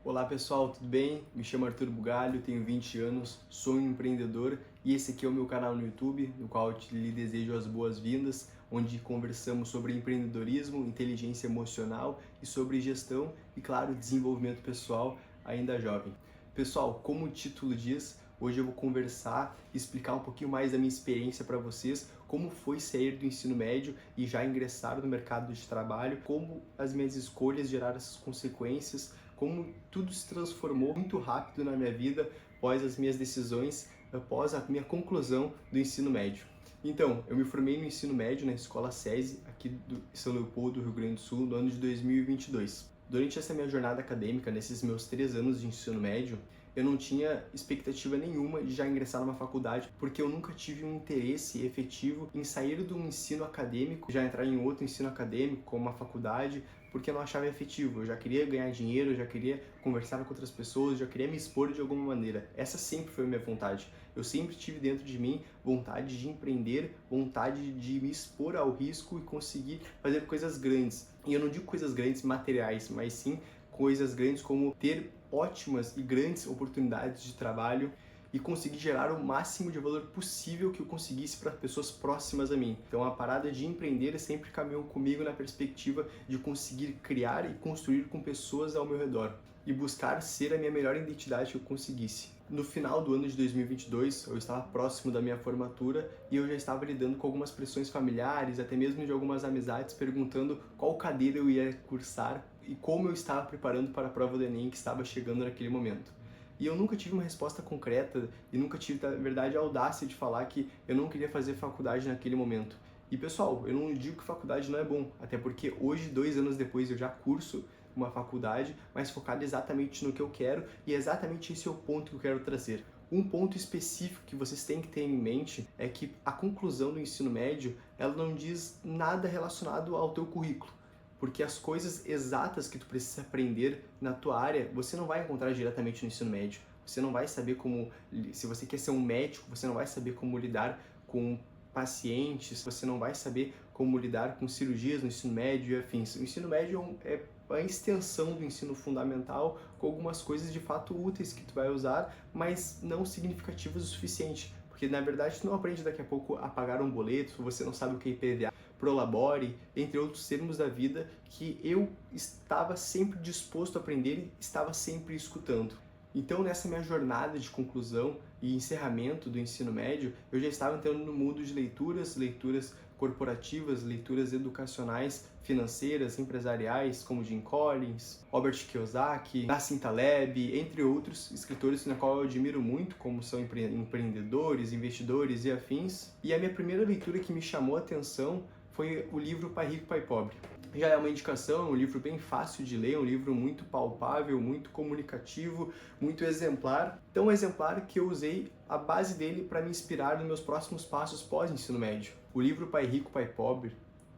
Olá pessoal, tudo bem? Me chamo Arthur Bugalho, tenho 20 anos, sou um empreendedor e esse aqui é o meu canal no YouTube, no qual eu lhe desejo as boas-vindas, onde conversamos sobre empreendedorismo, inteligência emocional e sobre gestão e, claro, desenvolvimento pessoal ainda jovem. Pessoal, como o título diz, hoje eu vou conversar e explicar um pouquinho mais da minha experiência para vocês, como foi sair do ensino médio e já ingressar no mercado de trabalho, como as minhas escolhas geraram essas consequências, como tudo se transformou muito rápido na minha vida após as minhas decisões, após a minha conclusão do ensino médio. Então, eu me formei no ensino médio na Escola SESI, aqui do São Leopoldo, Rio Grande do Sul, no ano de 2022. Durante essa minha jornada acadêmica, nesses meus 3 anos de ensino médio, eu não tinha expectativa nenhuma de já ingressar numa faculdade, porque eu nunca tive um interesse efetivo em sair do ensino acadêmico, já entrar em outro ensino acadêmico, como uma faculdade, porque eu não achava efetivo. Eu já queria ganhar dinheiro, eu já queria conversar com outras pessoas, já queria me expor de alguma maneira. Essa sempre foi a minha vontade. Eu sempre tive dentro de mim vontade de empreender, vontade de me expor ao risco e conseguir fazer coisas grandes. E eu não digo coisas grandes materiais, mas sim coisas grandes como ter ótimas e grandes oportunidades de trabalho e conseguir gerar o máximo de valor possível que eu conseguisse para pessoas próximas a mim. Então a parada de empreender sempre caminhou comigo na perspectiva de conseguir criar e construir com pessoas ao meu redor e buscar ser a minha melhor identidade que eu conseguisse. No final do ano de 2022, eu estava próximo da minha formatura e eu já estava lidando com algumas pressões familiares, até mesmo de algumas amizades, perguntando qual cadeira eu ia cursar e como eu estava preparando para a prova do Enem que estava chegando naquele momento. E eu nunca tive uma resposta concreta e nunca tive, na verdade, a audácia de falar que eu não queria fazer faculdade naquele momento. E pessoal, eu não digo que faculdade não é bom, até porque hoje, 2 anos depois, eu já curso uma faculdade, mas focado exatamente no que eu quero, e exatamente esse é o ponto que eu quero trazer. Um ponto específico que vocês têm que ter em mente é que a conclusão do ensino médio, ela não diz nada relacionado ao teu currículo, porque as coisas exatas que tu precisa aprender na tua área, você não vai encontrar diretamente no ensino médio. Você não vai saber como, se você quer ser um médico, você não vai saber como lidar com pacientes, você não vai saber como lidar com cirurgias no ensino médio e afins. O ensino médio é a extensão do ensino fundamental com algumas coisas de fato úteis que tu vai usar, mas não significativas o suficiente. Porque na verdade tu não aprende daqui a pouco a pagar um boleto, você não sabe o que é IPVA, Prolabore, entre outros termos da vida que eu estava sempre disposto a aprender e estava sempre escutando. Então, nessa minha jornada de conclusão e encerramento do ensino médio, eu já estava entrando no mundo de leituras corporativas, leituras educacionais, financeiras, empresariais, como Jim Collins, Robert Kiyosaki, Nassim Taleb, entre outros escritores na qual eu admiro muito, como são empreendedores, investidores e afins. E a minha primeira leitura que me chamou a atenção foi o livro Pai Rico, Pai Pobre. Já é uma indicação, é um livro bem fácil de ler, um livro muito palpável, muito comunicativo, muito exemplar. Tão exemplar que eu usei a base dele para me inspirar nos meus próximos passos pós-ensino médio. O livro Pai Rico, Pai Pobre,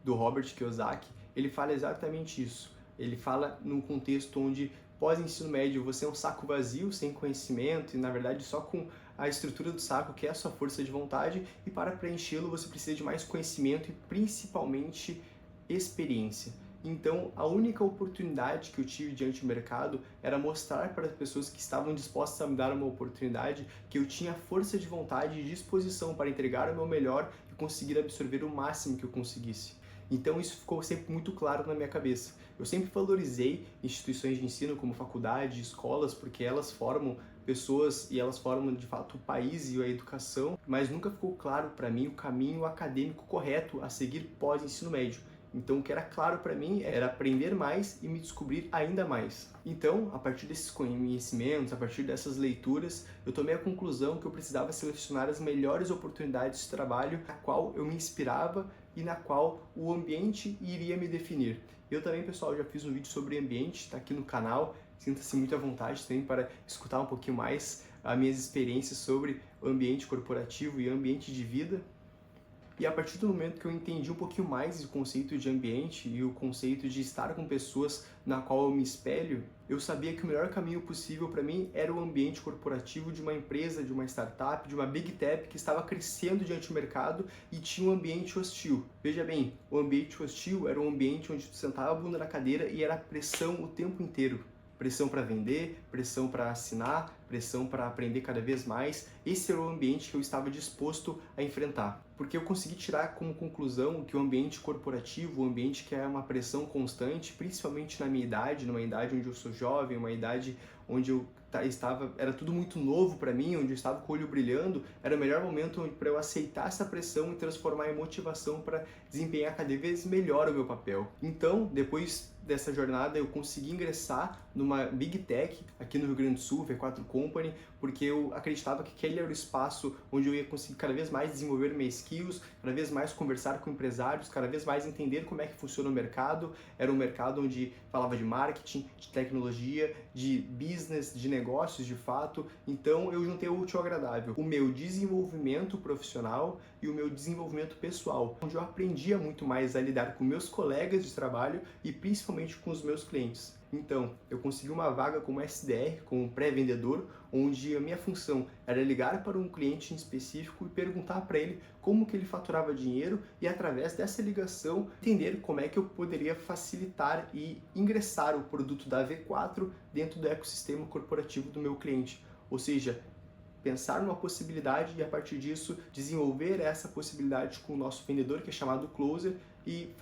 do Robert Kiyosaki, ele fala exatamente isso. Ele fala num contexto onde pós-ensino médio você é um saco vazio, sem conhecimento e na verdade só com a estrutura do saco, que é a sua força de vontade, e para preenchê-lo você precisa de mais conhecimento e principalmente experiência. Então, a única oportunidade que eu tive diante do mercado era mostrar para as pessoas que estavam dispostas a me dar uma oportunidade que eu tinha força de vontade e disposição para entregar o meu melhor e conseguir absorver o máximo que eu conseguisse. Então isso ficou sempre muito claro na minha cabeça. Eu sempre valorizei instituições de ensino como faculdade, escolas, porque elas formam pessoas e elas formam de fato o país e a educação, mas nunca ficou claro para mim o caminho acadêmico correto a seguir pós-ensino médio. Então o que era claro para mim era aprender mais e me descobrir ainda mais. Então, a partir desses conhecimentos, a partir dessas leituras, eu tomei a conclusão que eu precisava selecionar as melhores oportunidades de trabalho na qual eu me inspirava e na qual o ambiente iria me definir. Eu também, pessoal, já fiz um vídeo sobre ambiente, está aqui no canal. Sinta-se muito à vontade também para escutar um pouquinho mais as minhas experiências sobre o ambiente corporativo e ambiente de vida. E a partir do momento que eu entendi um pouquinho mais o conceito de ambiente e o conceito de estar com pessoas na qual eu me espelho, eu sabia que o melhor caminho possível para mim era o ambiente corporativo de uma empresa, de uma startup, de uma big tech que estava crescendo diante do mercado e tinha um ambiente hostil. Veja bem, o ambiente hostil era um ambiente onde tu sentava a bunda na cadeira e era pressão o tempo inteiro. pressão para vender, pressão para assinar, pressão para aprender cada vez mais. Esse era o ambiente que eu estava disposto a enfrentar. Porque eu consegui tirar como conclusão que o ambiente corporativo, o ambiente que é uma pressão constante, principalmente na minha idade, numa idade onde eu sou jovem, uma idade onde eu era tudo muito novo para mim, onde eu estava com o olho brilhando, era o melhor momento para eu aceitar essa pressão e transformar em motivação para desempenhar cada vez melhor o meu papel. Então, depois dessa jornada, eu consegui ingressar numa Big Tech aqui no Rio Grande do Sul, V4 Company, porque eu acreditava que aquele era o espaço onde eu ia conseguir cada vez mais desenvolver minhas skills, cada vez mais conversar com empresários, cada vez mais entender como é que funciona o mercado. Era um mercado onde falava de marketing, de tecnologia, de business, de negócios de fato. Então eu juntei o útil ao agradável, o meu desenvolvimento profissional e o meu desenvolvimento pessoal, onde eu aprendia muito mais a lidar com meus colegas de trabalho e principalmente com os meus clientes. Então, eu consegui uma vaga como SDR, como pré-vendedor, onde a minha função era ligar para um cliente em específico e perguntar para ele como que ele faturava dinheiro e, através dessa ligação, entender como é que eu poderia facilitar e ingressar o produto da V4 dentro do ecossistema corporativo do meu cliente. Ou seja, pensar numa possibilidade e, a partir disso, desenvolver essa possibilidade com o nosso vendedor, que é chamado Closer, e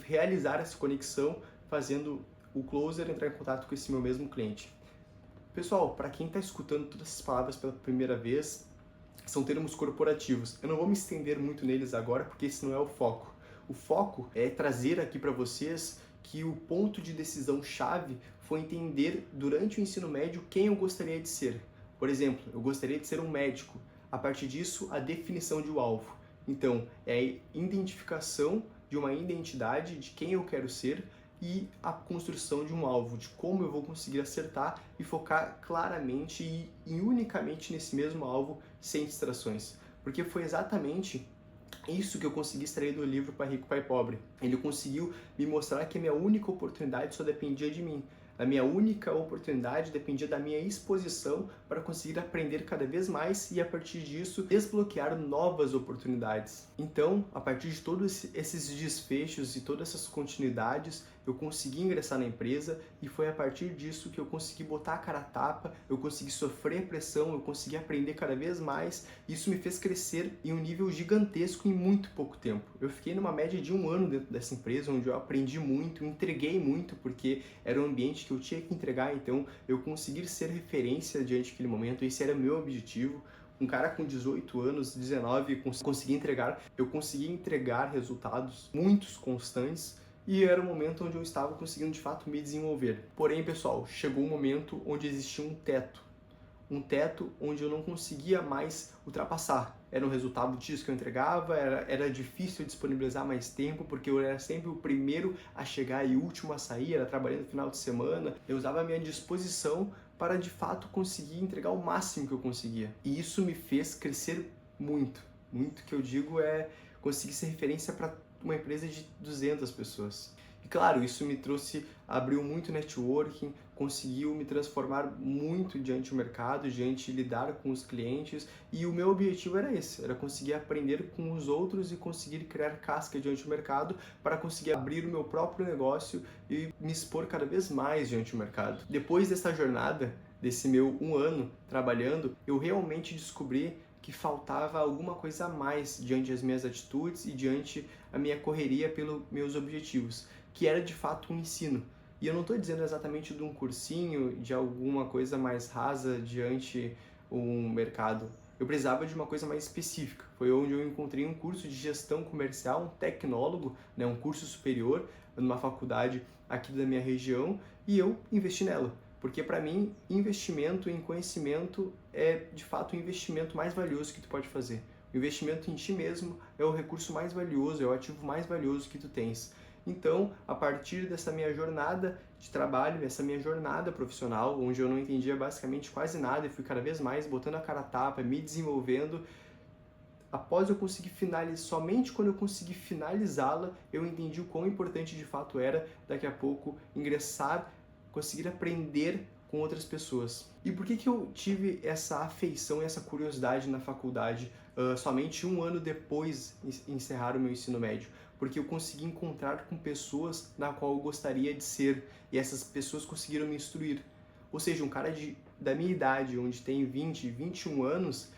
realizar essa conexão, fazendo o Closer entrar em contato com esse meu mesmo cliente. Pessoal, para quem está escutando todas essas palavras pela primeira vez, são termos corporativos. Eu não vou me estender muito neles agora, porque esse não é o foco. O foco é trazer aqui para vocês que o ponto de decisão chave foi entender durante o ensino médio quem eu gostaria de ser. Por exemplo, eu gostaria de ser um médico. A partir disso, a definição de um alvo. Então, é a identificação de uma identidade de quem eu quero ser e a construção de um alvo, de como eu vou conseguir acertar e focar claramente e unicamente nesse mesmo alvo, sem distrações. Porque foi exatamente isso que eu consegui extrair do livro Pai Rico, Pai Pobre. Ele conseguiu me mostrar que a minha única oportunidade só dependia de mim. A minha única oportunidade dependia da minha exposição para conseguir aprender cada vez mais e, a partir disso, desbloquear novas oportunidades. Então, a partir de todos esses desfechos e todas essas continuidades, eu consegui ingressar na empresa e foi a partir disso que eu consegui botar a cara a tapa, eu consegui sofrer pressão, eu consegui aprender cada vez mais. Isso me fez crescer em um nível gigantesco em muito pouco tempo. Eu fiquei numa média de 1 ano dentro dessa empresa, onde eu aprendi muito, entreguei muito, porque era um ambiente que eu tinha que entregar, então eu consegui ser referência diante daquele momento, esse era o meu objetivo. Um cara com 18 anos, 19, eu consegui entregar resultados muitos constantes, e era o momento onde eu estava conseguindo de fato me desenvolver. Porém, pessoal, chegou um momento onde existia um teto onde eu não conseguia mais ultrapassar. Era um resultado disso que eu entregava, era difícil disponibilizar mais tempo, porque eu era sempre o primeiro a chegar e o último a sair, era trabalhando no final de semana. Eu usava a minha disposição para de fato conseguir entregar o máximo que eu conseguia. E isso me fez crescer muito. Muito que eu digo é conseguir ser referência para uma empresa de 200 pessoas. E claro, isso me abriu muito networking, conseguiu me transformar muito diante do mercado, diante de lidar com os clientes, e o meu objetivo era esse, era conseguir aprender com os outros e conseguir criar casca diante do mercado para conseguir abrir o meu próprio negócio e me expor cada vez mais diante do mercado. Depois dessa jornada, desse meu 1 ano trabalhando, eu realmente descobri que faltava alguma coisa a mais diante das minhas atitudes e diante a minha correria pelos meus objetivos, que era de fato um ensino. E eu não estou dizendo exatamente de um cursinho, de alguma coisa mais rasa diante um mercado. Eu precisava de uma coisa mais específica. Foi onde eu encontrei um curso de gestão comercial, um tecnólogo, né, um curso superior, numa faculdade aqui da minha região, e eu investi nela. Porque para mim, investimento em conhecimento é de fato o investimento mais valioso que tu pode fazer. O investimento em ti mesmo é o recurso mais valioso, é o ativo mais valioso que tu tens. Então, a partir dessa minha jornada de trabalho, essa minha jornada profissional, onde eu não entendia basicamente quase nada e fui cada vez mais botando a cara a tapa, me desenvolvendo, após eu conseguir finalizar, somente quando eu consegui finalizá-la, eu entendi o quão importante de fato era, daqui a pouco, conseguir aprender com outras pessoas. E por que eu tive essa afeição e essa curiosidade na faculdade somente 1 ano depois de encerrar o meu ensino médio? Porque eu consegui encontrar com pessoas na qual eu gostaria de ser, e essas pessoas conseguiram me instruir. Ou seja, um cara da minha idade, onde tem 20, 21 anos,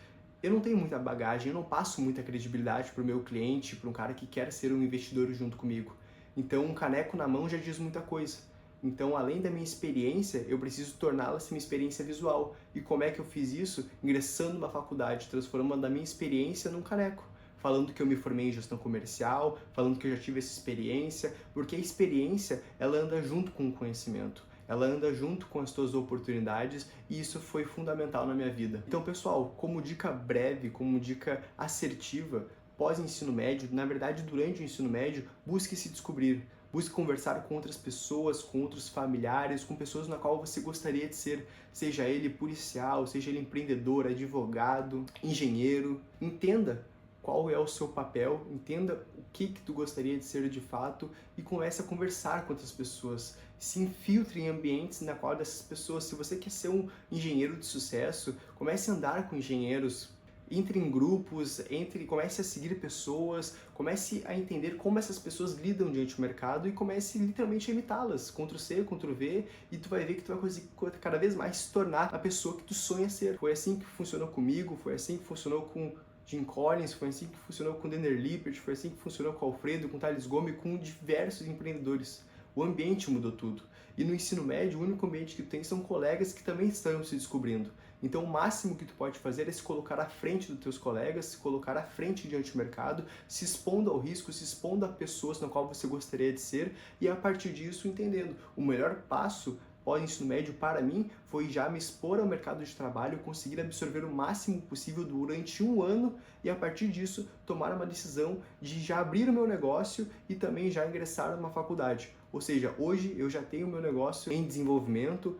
eu não tenho muita bagagem, eu não passo muita credibilidade para o meu cliente, para um cara que quer ser um investidor junto comigo. Então, um caneco na mão já diz muita coisa. Então, além da minha experiência, eu preciso torná-la uma experiência visual. E como é que eu fiz isso? Ingressando numa faculdade, transformando a minha experiência num caneco. Falando que eu me formei em gestão comercial, falando que eu já tive essa experiência, porque a experiência, ela anda junto com o conhecimento. Ela anda junto com as tuas oportunidades e isso foi fundamental na minha vida. Então, pessoal, como dica breve, como dica assertiva, pós-ensino médio, na verdade, durante o ensino médio, busque se descobrir. Busque conversar com outras pessoas, com outros familiares, com pessoas na qual você gostaria de ser, seja ele policial, seja ele empreendedor, advogado, engenheiro. Entenda qual é o seu papel, entenda o que tu gostaria de ser de fato e comece a conversar com outras pessoas. Se infiltre em ambientes na qual dessas pessoas, se você quer ser um engenheiro de sucesso, comece a andar com engenheiros, entre em grupos, comece a seguir pessoas, comece a entender como essas pessoas lidam diante do mercado e comece literalmente a imitá-las, Ctrl+C, Ctrl+V, e tu vai ver que tu vai conseguir cada vez mais se tornar a pessoa que tu sonha ser. Foi assim que funcionou comigo, foi assim que funcionou com Jim Collins, foi assim que funcionou com Denner Lippert, foi assim que funcionou com Alfredo, com Thales Gomes, com diversos empreendedores. O ambiente mudou tudo. E no ensino médio, o único ambiente que tu tem são colegas que também estão se descobrindo. Então, o máximo que tu pode fazer é se colocar à frente dos teus colegas, se colocar à frente diante do mercado, se expondo ao risco, se expondo a pessoas na qual você gostaria de ser e, a partir disso, entendendo. O melhor passo pós-ensino médio, para mim, foi já me expor ao mercado de trabalho, conseguir absorver o máximo possível durante um ano e, a partir disso, tomar uma decisão de já abrir o meu negócio e também já ingressar numa faculdade. Ou seja, hoje eu já tenho o meu negócio em desenvolvimento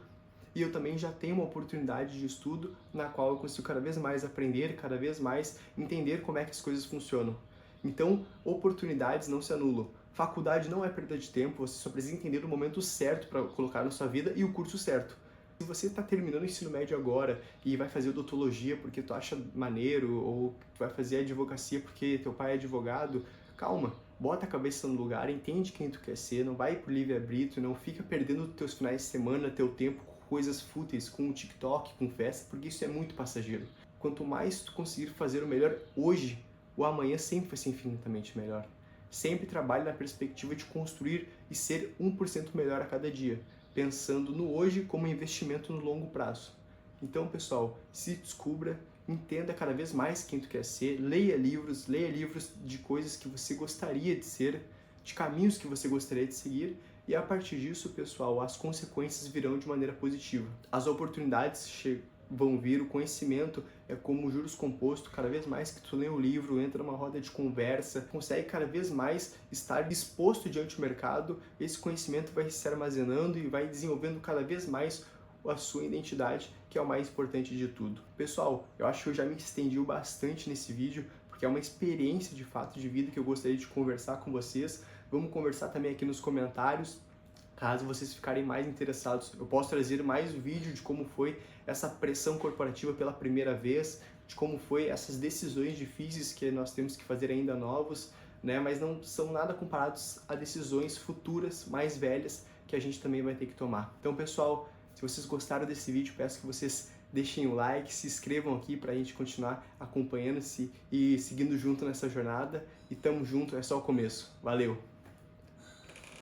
e eu também já tenho uma oportunidade de estudo na qual eu consigo cada vez mais aprender, cada vez mais entender como é que as coisas funcionam. Então, oportunidades não se anulam. Faculdade não é perda de tempo, você só precisa entender o momento certo para colocar na sua vida e o curso certo. Se você está terminando o ensino médio agora e vai fazer odontologia porque tu acha maneiro, ou tu vai fazer advocacia porque teu pai é advogado, calma, bota a cabeça no lugar, entende quem tu quer ser, não vai pro livre-arbítrio, não fica perdendo teus finais de semana, teu tempo com coisas fúteis, com o TikTok, com festa, porque isso é muito passageiro. Quanto mais tu conseguir fazer o melhor hoje, o amanhã sempre vai ser infinitamente melhor. Sempre trabalhe na perspectiva de construir e ser 1% melhor a cada dia, pensando no hoje como investimento no longo prazo. Então, pessoal, se descubra, entenda cada vez mais quem tu quer ser, leia livros de coisas que você gostaria de ser, de caminhos que você gostaria de seguir, e a partir disso, pessoal, as consequências virão de maneira positiva. As oportunidades vão vir, o conhecimento é como juros composto, cada vez mais que tu lê um livro, entra numa roda de conversa, consegue cada vez mais estar exposto diante do mercado, esse conhecimento vai se armazenando e vai desenvolvendo cada vez mais a sua identidade, que é o mais importante de tudo. Pessoal, eu acho que eu já me estendi bastante nesse vídeo, porque é uma experiência de fato de vida que eu gostaria de conversar com vocês. Vamos conversar também aqui nos comentários. Caso vocês ficarem mais interessados, eu posso trazer mais um vídeo de como foi essa pressão corporativa pela primeira vez, de como foi essas decisões difíceis que nós temos que fazer ainda novos, né? Mas não são nada comparados a decisões futuras, mais velhas, que a gente também vai ter que tomar. Então, pessoal, se vocês gostaram desse vídeo, peço que vocês deixem o like, se inscrevam aqui para a gente continuar acompanhando-se e seguindo junto nessa jornada. E tamo junto, é só o começo. Valeu!